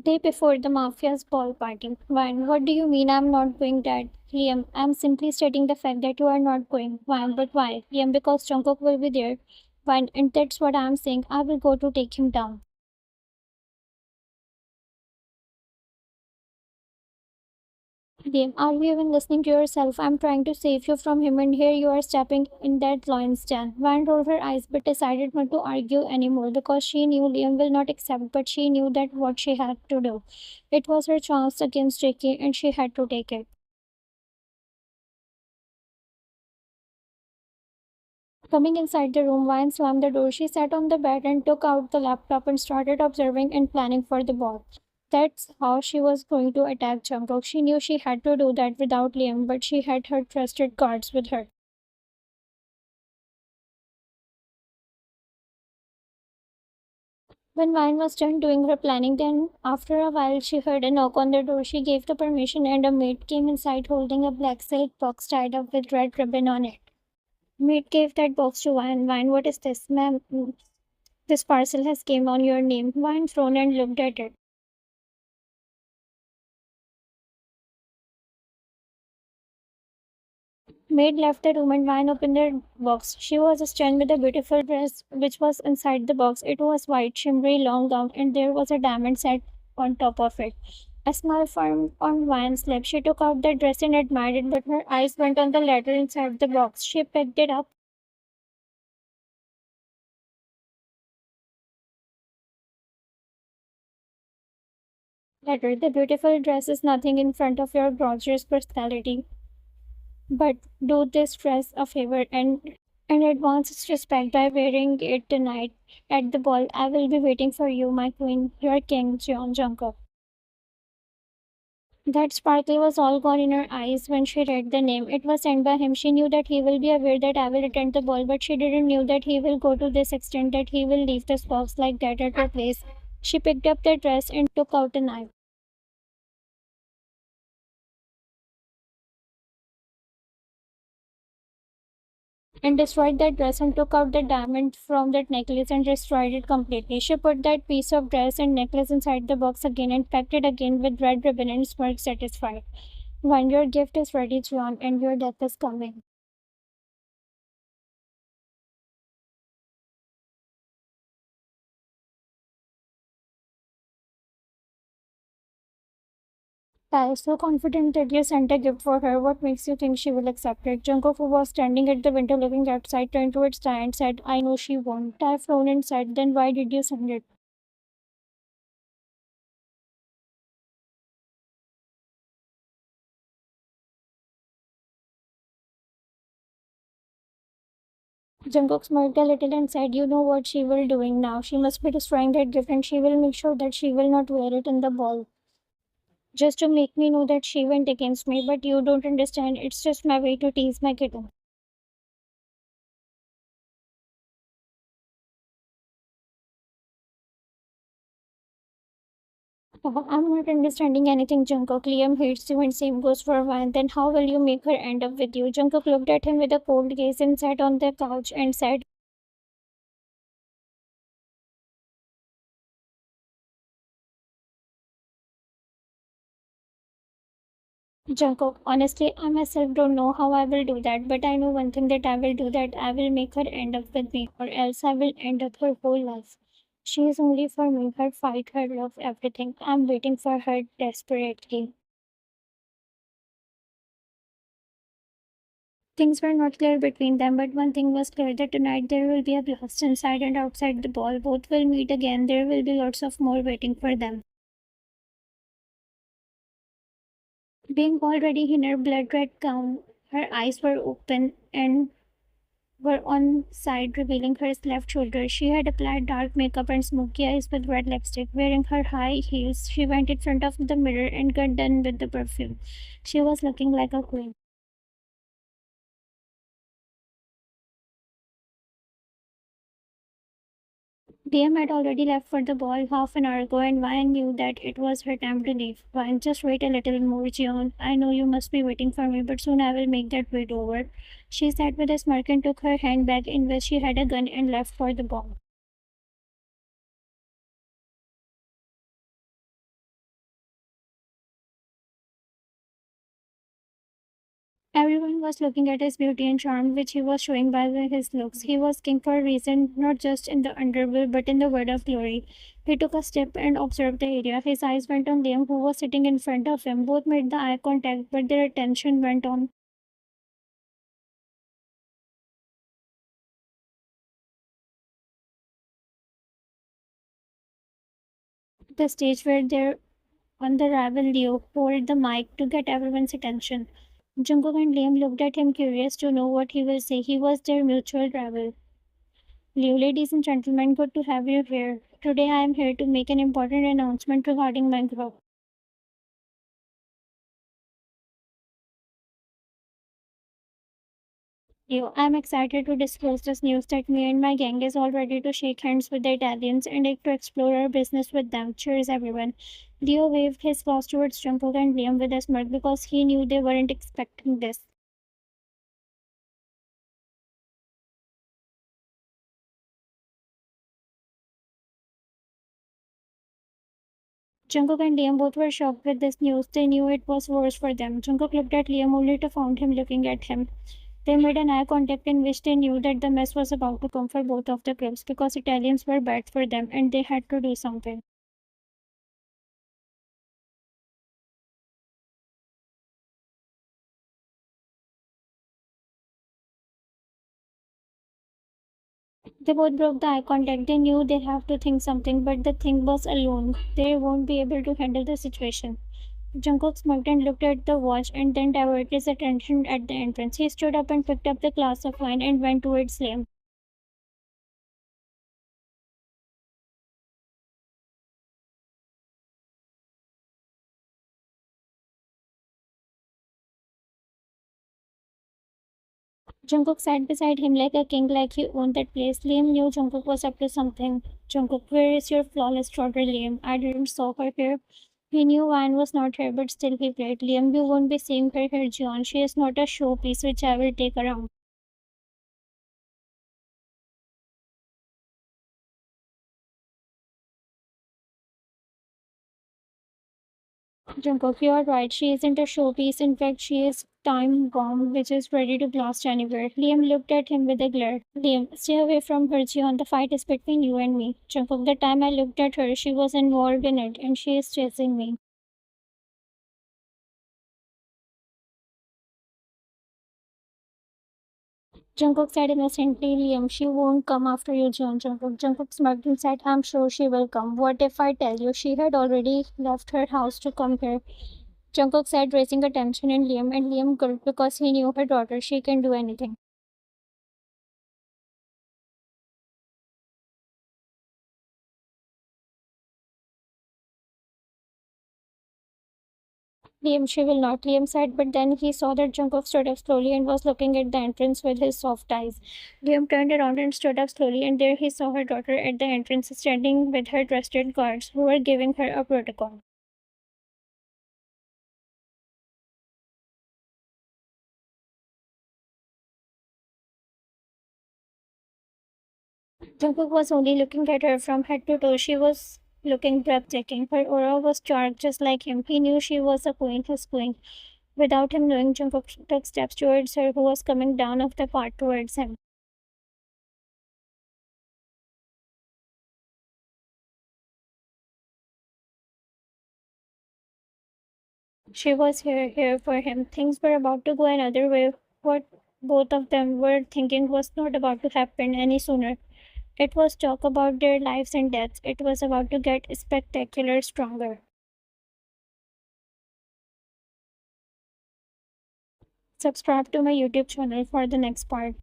Day before the mafia's ball party. Wine, what do you mean I'm not going, Dad? Liam, I'm simply stating the fact that you are not going. Wine, but why? Liam, because Jungkook will be there. Wine, and that's what I'm saying. I will go to take him down. Liam, are you even listening to yourself? I'm trying to save you from him, and here you are stepping in that lion's den. Wine rolled her eyes but decided not to argue anymore because she knew Liam will not accept, but she knew that what she had to do. It was her chance against Ricky, and she had to take it. Coming inside the room, Vine slammed the door. She sat on the bed and took out the laptop and started observing and planning for the ball. That's how she was going to attack Jungkook. She knew she had to do that without Liam, but she had her trusted guards with her. When Vine was done doing her planning, then after a while she heard a knock on the door. She gave the permission and a maid came inside holding a black silk box tied up with red ribbon on it. Maid gave that box to Vine. Vine, what is this? Ma'am, this parcel has came on your name. Vine frowned and looked at it. Maid left the room and Vine opened the box. She was stunned with a beautiful dress which was inside the box. It was white, shimmery, long gown, and there was a diamond set on top of it. A smile formed on Vine's lips. She took out the dress and admired it, but her eyes went on the letter inside the box. She picked it up. Letter. The beautiful dress is nothing in front of your gorgeous personality. But do this dress a favor and advance its respect by wearing it tonight at the ball. I will be waiting for you, my queen, your king, Jeon Jungkook. That sparkle was all gone in her eyes when she read the name. It was sent by him. She knew that he will be aware that I will attend the ball, but she didn't know that he will go to this extent that he will leave the box like that at her place. She picked up the dress and took out a knife. And destroyed that dress and took out the diamond from that necklace and destroyed it completely. She put that piece of dress and necklace inside the box again and packed it again with red ribbon and smirked satisfied. When your gift is ready, John, and your death is coming. I was so confident that you sent a gift for her. What makes you think she will accept it? Jungkook, who was standing at the window looking outside, turned towards Tai and said, I know she won't. Tai frowned and said, then why did you send it? Jungkook smirked a little and said, you know what she will doing now. She must be destroying that gift and she will make sure that she will not wear it in the ball. Just to make me know that she went against me, but you don't understand. It's just my way to tease my kitten. I'm not understanding anything, Jungkook. Liam hates you and same goes for Van. Then how will you make her end up with you? Jungkook looked at him with a cold gaze and sat on the couch and said, Jungkook, honestly, I myself don't know how I will do that, but I know one thing that I will do that I will make her end up with me, or else I will end up her whole life. She is only for me, her fight, her love, everything. I'm waiting for her desperately. Things were not clear between them, but one thing was clear that tonight there will be a blast inside and outside the ball. Both will meet again. There will be lots of more waiting for them. Being already in her blood red gown, her eyes were open and were on side, revealing her left shoulder. She had applied dark makeup and smoky eyes with red lipstick. Wearing her high heels, she went in front of the mirror and got done with the perfume. She was looking like a queen. DM had already left for the ball half an hour ago, and Vine knew that it was her time to leave. Vine, just wait a little more, Jeon. I know you must be waiting for me, but soon I will make that wait over. She said with a smirk and took her handbag in which she had a gun and left for the ball. Everyone was looking at his beauty and charm, which he was showing by his looks. He was king for a reason, not just in the underworld, but in the world of glory. He took a step and observed the area. His eyes went on Liam, who was sitting in front of him. Both made the eye contact, but their attention went on the stage where their on the rival Leo hold the mic to get everyone's attention. Jungkook and Liam looked at him, curious to know what he will say. He was their mutual rival. Leo, ladies and gentlemen, good to have you here. Today I am here to make an important announcement regarding my group. Leo, I am excited to disclose this news that me and my gang is all ready to shake hands with the Italians and to explore our business with them. Cheers, everyone. Leo waved his glass towards Jungkook and Liam with a smirk because he knew they weren't expecting this. Jungkook and Liam both were shocked with this news. They knew it was worse for them. Jungkook looked at Liam only to find him looking at him. They made an eye contact in which they knew that the mess was about to come for both of the groups because Italians were bad for them and they had to do something. They both broke the eye contact. They knew they'd have to think something, but the thing was alone. They won't be able to handle the situation. Jungkook smirked and looked at the watch and then diverted his attention at the entrance. He stood up and picked up the glass of wine and went towards Liam. Jungkook sat beside him like a king, like he owned that place. Liam knew Jungkook was up to something. Jungkook, where is your flawless daughter, Liam? I didn't saw her here. He knew Wine was not here, but still he played. Liam, you won't be seeing her here, John. She is not a showpiece which I will take around. Jungkook, you are right. She isn't a showpiece. In fact, she is time bomb, which is ready to blast anywhere. Liam looked at him with a glare. Liam, stay away from her, Jion. The fight is between you and me. Jungkook, the time I looked at her, she was involved in it, and she is chasing me. Jungkook said innocently, Liam, she won't come after you, John. Jungkook smirked and said, I'm sure she will come. What if I tell you she had already left her house to come here? Jungkook said, raising attention in Liam, and Liam gulped because he knew her daughter. She can do anything. Liam, she will not, Liam said, but then he saw that Jungkook stood up slowly and was looking at the entrance with his soft eyes. Liam turned around and stood up slowly, and there he saw her daughter at the entrance standing with her trusted guards who were giving her a protocol. Jungkook was only looking at her from head to toe. She was looking breathtaking. Her aura was charged just like him. He knew she was a queen, his queen. Without him knowing, Jungkook took steps towards her, who was coming down off the cart towards him. She was here for him. Things were about to go another way. What both of them were thinking was not about to happen any sooner. It was talk about their lives and deaths. It was about to get spectacular stronger. Subscribe to my YouTube channel for the next part.